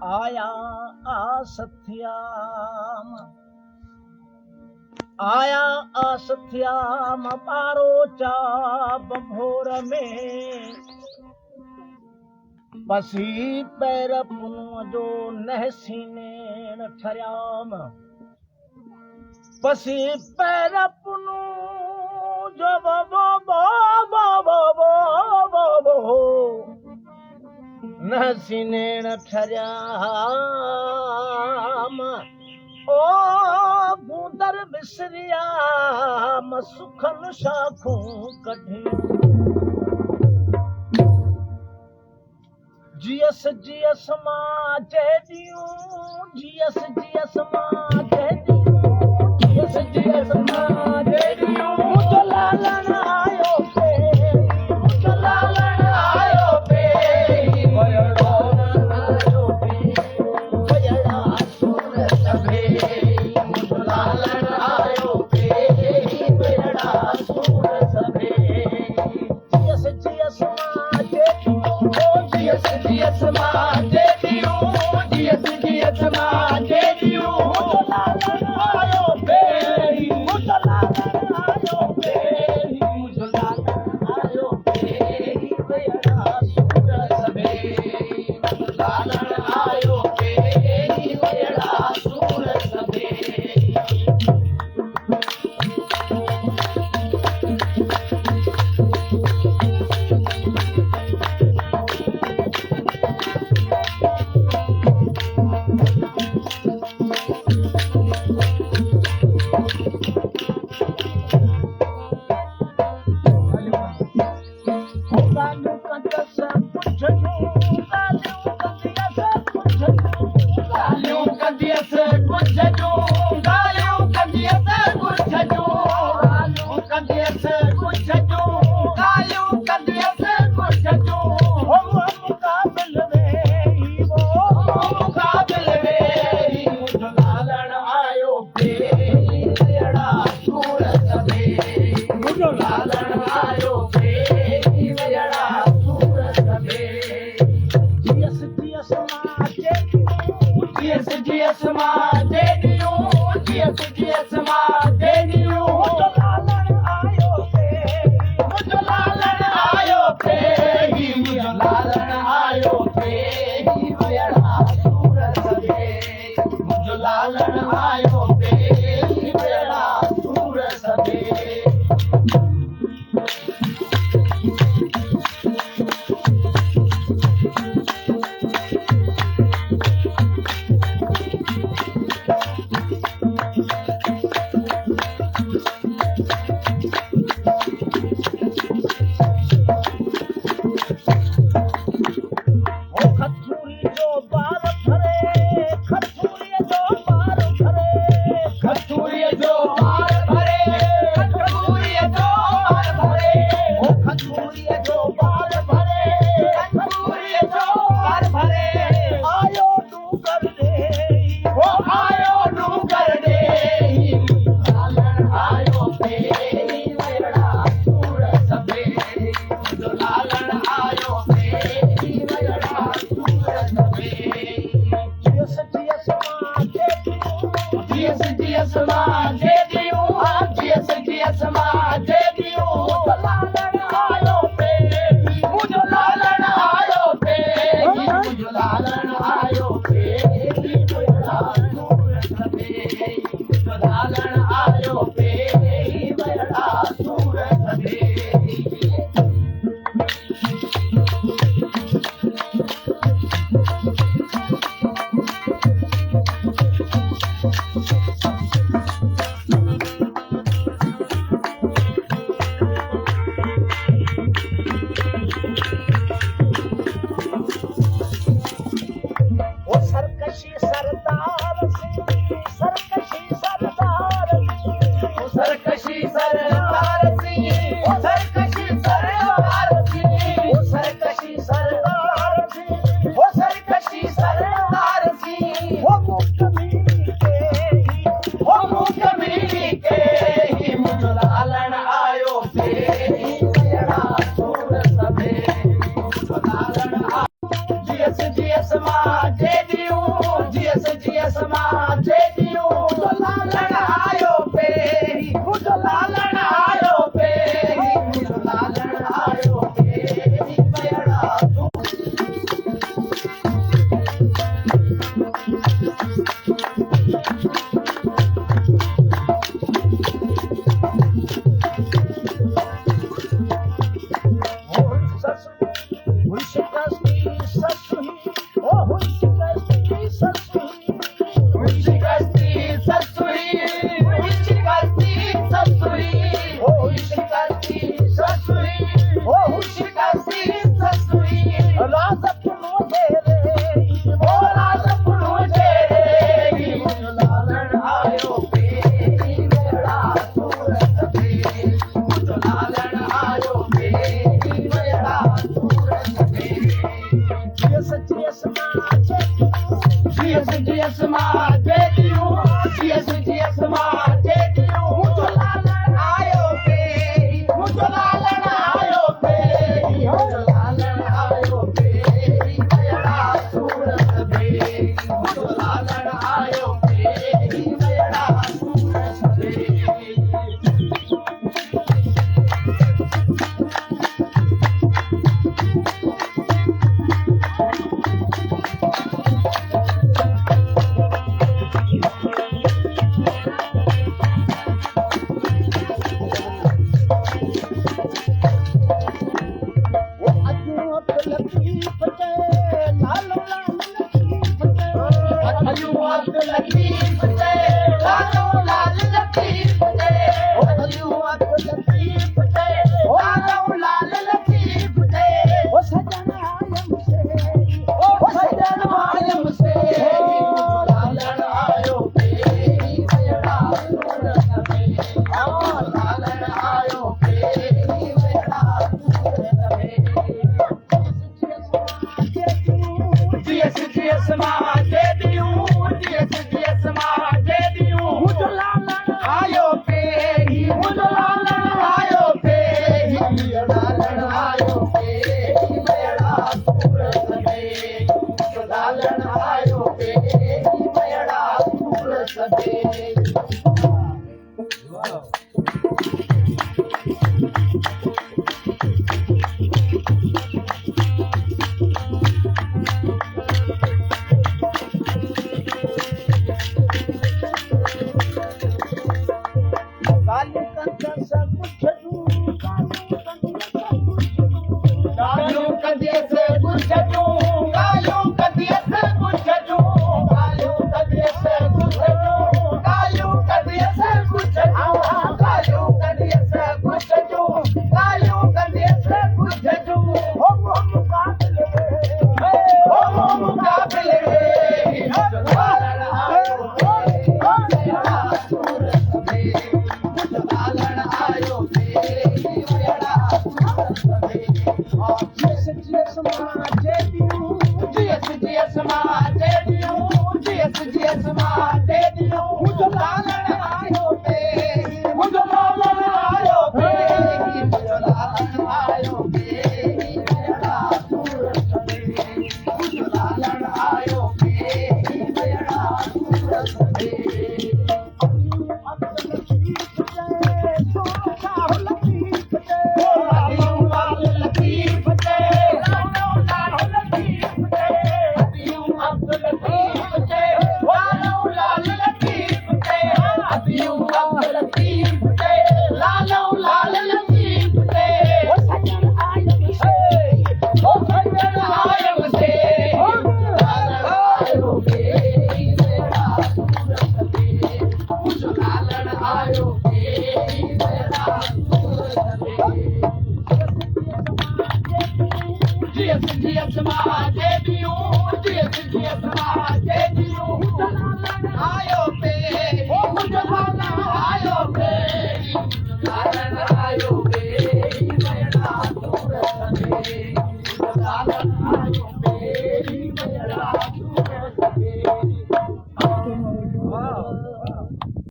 आया सत्याम आया असत्याम पारो चाप भोर में पसी पैर पुनो जो नहसीने ठरियाम पसी पैर पुनो जो नहसीने ठरियाम ओ बूंदर बिसरियाम सुखन शाखूं कढियूं जियस जियस मां चेदियूं जियस जियस मां चेदियूं जियस जियस मां चेदियूं मुझो लालण आयो पे मुझो लालण आयो पे वयड़ो आयो पे वयड़ा सुर सभे मुझो लालण आयो पे वयड़ा सुर सभे जियस जियस मां चेदियूं जियस जियस मां चेदियूं जियस जियस मां चेदियूं मुझो लालण आयो पे मुझो लालण आयो पे मुझो लालण आयो पे वयड़ा सुर सभे मुझो लालण आयो पे वयड़ा सुर सभे मुझो लालण लतीफ़ ते लालो लाल लतीफ़ ते ओ सजन आयम से ओ सजन आयम से लालण आयो पे मेरा सूरत में लालण आयो पे मेरा सूरत में जियस जियस मां दे दियूं जियस जियस मां दे दियूं मुझो लालण आयो पे मुझो लालण आयो पे लालण आयो पे मेरा सूरत में लालण आयो पे मेरा सूरत में Yes,